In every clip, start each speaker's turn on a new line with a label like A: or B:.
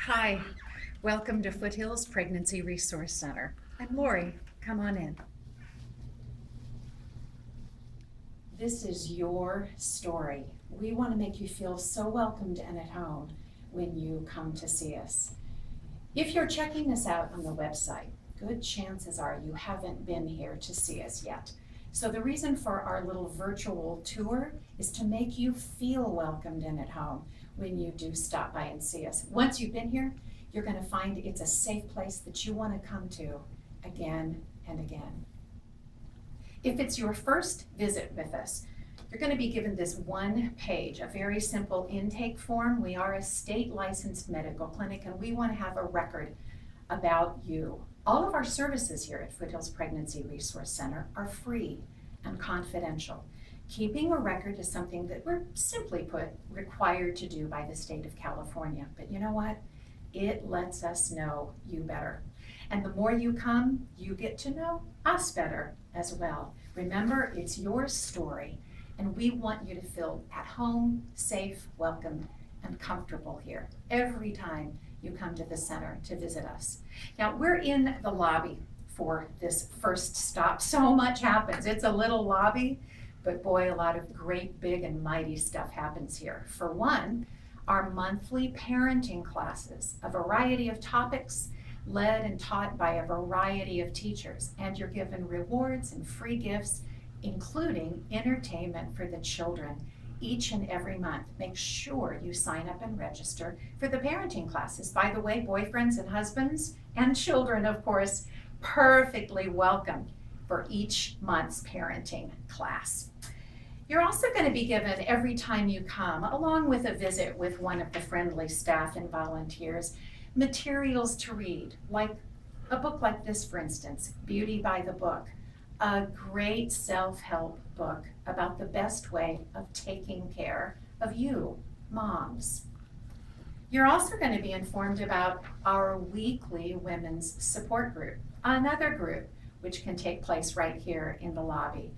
A: Hi, welcome to Foothills Pregnancy Resource Center. I'm Lori. Come on in. This is your story. We want to make you feel so welcomed and at home when you come to see us. If you're checking us out on the website, good chances are you haven't been here to see us yet. So the reason for our little virtual tour is to make you feel welcomed and at home when you do stop by and see us. Once you've been here, you're going to find it's a safe place that you want to come to again and again. If it's your first visit with us, you're going to be given this one page, a very simple intake form. We are a state licensed medical clinic and we want to have a record about you. All of our services here at Foothills Pregnancy Resource Center are free and confidential. Keeping a record is something that we're simply put required to do by the state of California. But you know what? It lets us know you better. And the more you come, you get to know us better as well. Remember, it's your story, and we want you to feel at home, safe, welcome, and comfortable here every time you come to the center to visit us. Now, we're in the lobby for this first stop. So much happens. It's a little lobby, but boy, a lot of great, big, and mighty stuff happens here. For one, our monthly parenting classes, a variety of topics led and taught by a variety of teachers, and you're given rewards and free gifts, including entertainment for the children each and every month. Make sure you sign up and register for the parenting classes. By the way, boyfriends and husbands and children, of course, perfectly welcome for each month's parenting class. You're also going to be given every time you come, along with a visit with one of the friendly staff and volunteers, materials to read, like a book like this, for instance, Beauty by the Book, a great self-help book about the best way of taking care of you, moms. You're also going to be informed about our weekly women's support group, another group which can take place right here in the lobby.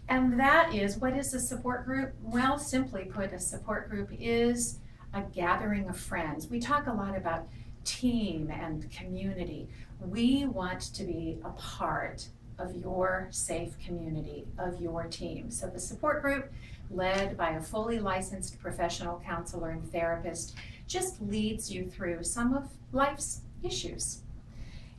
A: And that is, what is a support group? Well, simply put, a support group is a gathering of friends. We talk a lot about team and community. We want to be a part of your safe community, of your team. So the support group, led by a fully licensed professional counselor and therapist, just leads you through some of life's issues.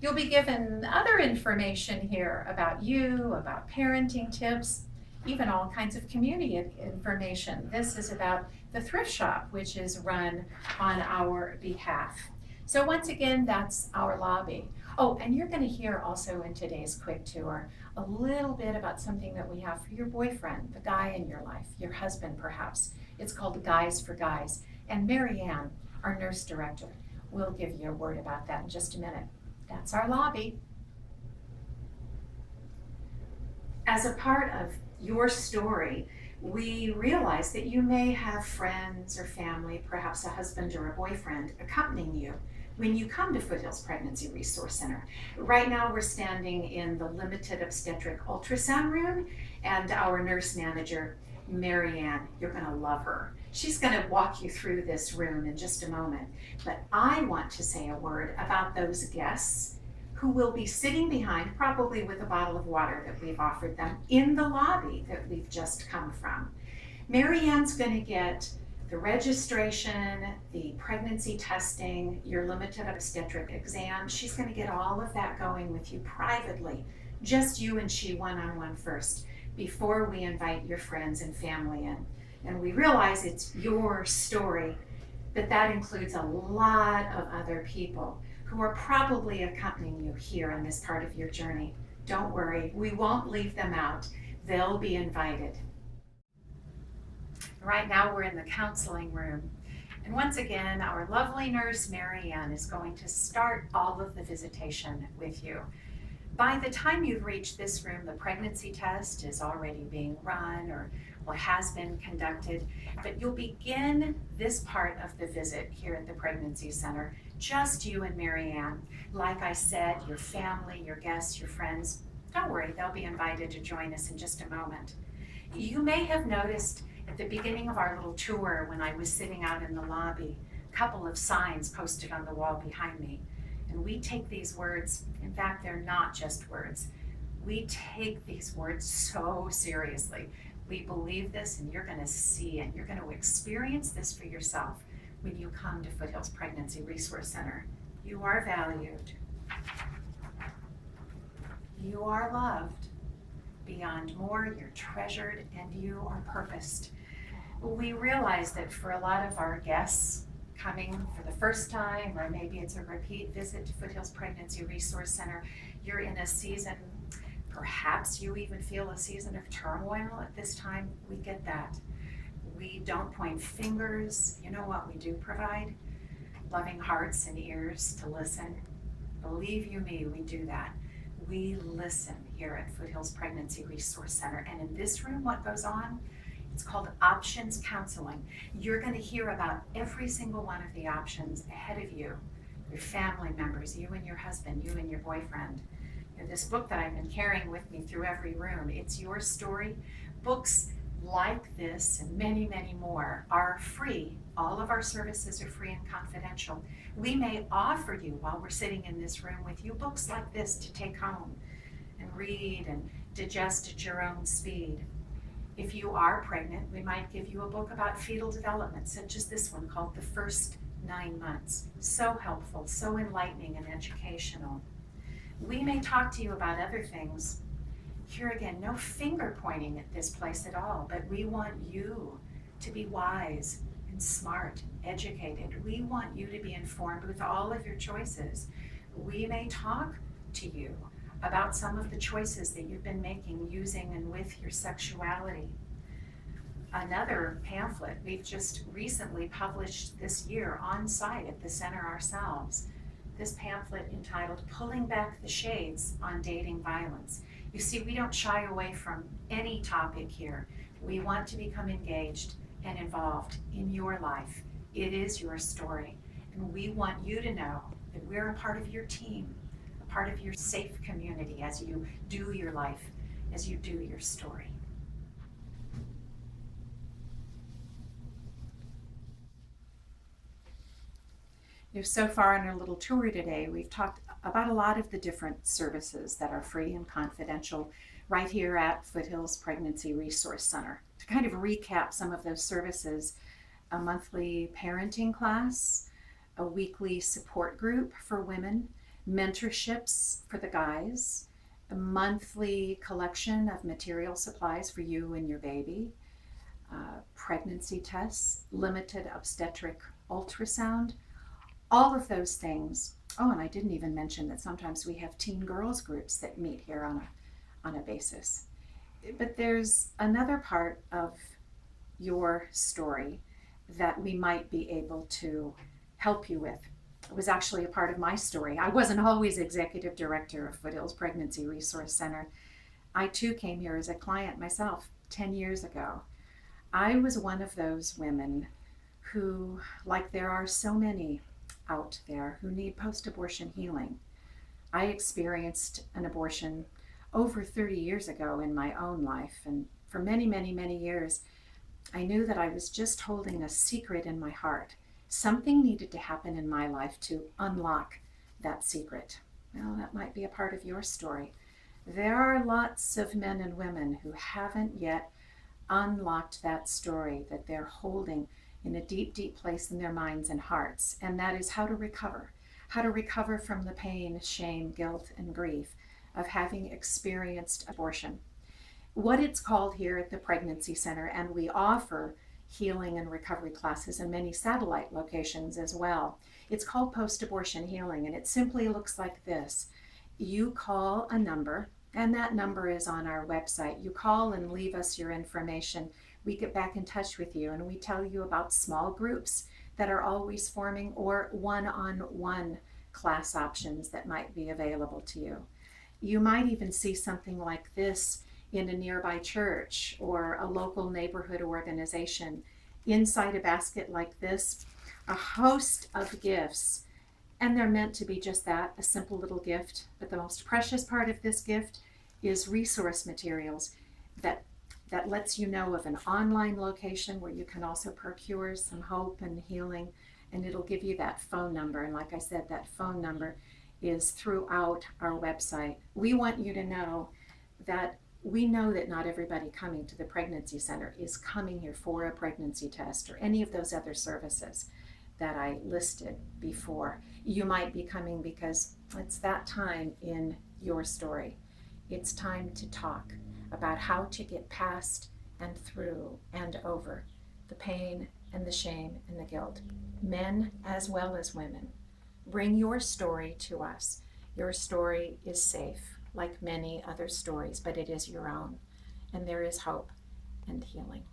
A: You'll be given other information here about you, about parenting tips, even all kinds of community information. This is about the thrift shop, which is run on our behalf. So once again, that's our lobby. Oh, and you're going to hear also in today's quick tour a little bit about something that we have for your boyfriend, the guy in your life, your husband perhaps. It's called Guys for Guys. And Mary Ann, our nurse director, will give you a word about that in just a minute. That's our lobby. As a part of your story, we realize that you may have friends or family, perhaps a husband or a boyfriend, accompanying you when you come to Foothills Pregnancy Resource Center. Right now we're standing in the limited obstetric ultrasound room, and our nurse manager, Mary Ann, you're going to love her. She's going to walk you through this room in just a moment. But I want to say a word about those guests who will be sitting behind, probably with a bottle of water that we've offered them, in the lobby that we've just come from. Mary Ann's going to get the registration, the pregnancy testing, your limited obstetric exam. She's going to get all of that going with you privately, just you and she one-on-one first, before we invite your friends and family in. And we realize it's your story, but that includes a lot of other people who are probably accompanying you here in this part of your journey. Don't worry, we won't leave them out. They'll be invited. Right now we're in the counseling room. And once again, our lovely nurse, Mary Ann, is going to start all of the visitation with you. By the time you've reached this room, the pregnancy test is already being run or has been conducted, but you'll begin this part of the visit here at the Pregnancy Center, just you and Mary Ann. Like I said, your family, your guests, your friends, don't worry, they'll be invited to join us in just a moment. You may have noticed at the beginning of our little tour when I was sitting out in the lobby couple of signs posted on the wall behind me. And we take these words, in fact, they're not just words. We take these words so seriously. We believe this, and you're going to see and you're going to experience this for yourself when you come to Foothills Pregnancy Resource Center. You are valued. You are loved. Beyond more, you're treasured, and you are purposed. We realize that for a lot of our guests coming for the first time, or maybe it's a repeat visit to Foothills Pregnancy Resource Center, you're in a season, perhaps you even feel a season of turmoil at this time. We get that. We don't point fingers. You know what we do provide? Loving hearts and ears to listen. Believe you me, we do that. We listen here at Foothills Pregnancy Resource Center. And in this room, what goes on? It's called options counseling. You're going to hear about every single one of the options ahead of you, your family members, you and your husband, you and your boyfriend. You know, this book that I've been carrying with me through every room, it's your story. Books like this and many, many more are free. All of our services are free and confidential. We may offer you, while we're sitting in this room with you, books like this to take home and read and digest at your own speed. If you are pregnant, we might give you a book about fetal development, such as this one called The First 9 Months. So helpful, so enlightening and educational. We may talk to you about other things. Here again, no finger pointing at this place at all, but we want you to be wise and smart, educated. We want you to be informed with all of your choices. We may talk to you about some of the choices that you've been making using and with your sexuality. Another pamphlet we've just recently published this year on site at the center ourselves. This pamphlet entitled Pulling Back the Shades on Dating Violence. You see, we don't shy away from any topic here. We want to become engaged and involved in your life. It is your story, and we want you to know that we're a part of your team, part of your safe community as you do your life, as you do your story. So far in our little tour today, we've talked about a lot of the different services that are free and confidential right here at Foothills Pregnancy Resource Center. To kind of recap some of those services, a monthly parenting class, a weekly support group for women, mentorships for the guys, a monthly collection of material supplies for you and your baby, pregnancy tests, limited obstetric ultrasound, all of those things. Oh, and I didn't even mention that sometimes we have teen girls groups that meet here on a basis. But there's another part of your story that we might be able to help you with. It was actually a part of my story. I wasn't always executive director of Foothills Pregnancy Resource Center. I too came here as a client myself 10 years ago. I was one of those women who, like there are so many out there who need post-abortion healing. I experienced an abortion over 30 years ago in my own life, and for many, many, many years, I knew that I was just holding a secret in my heart. Something needed to happen in my life to unlock that secret. Well, that might be a part of your story. There are lots of men and women who haven't yet unlocked that story that they're holding in a deep, deep place in their minds and hearts, and that is how to recover from the pain, shame, guilt, and grief of having experienced abortion. What it's called here at the Pregnancy Center, and we offer healing and recovery classes in many satellite locations as well. It's called post-abortion healing, and it simply looks like this. You call a number, and that number is on our website. You call and leave us your information. We get back in touch with you, and we tell you about small groups that are always forming or one-on-one class options that might be available to you. You might even see something like this in a nearby church or a local neighborhood organization. Inside a basket like this, a host of gifts, and they're meant to be just that, a simple little gift. But the most precious part of this gift is resource materials that lets you know of an online location where you can also procure some hope and healing and it'll give you that phone number. And like I said, that phone number is throughout our website. We want you to know that we know that not everybody coming to the pregnancy center is coming here for a pregnancy test or any of those other services that I listed before. You might be coming because it's that time in your story. It's time to talk about how to get past and through and over the pain and the shame and the guilt, men as well as women. Bring your story to us. Your story is safe, like many other stories, but it is your own, and there is hope and healing.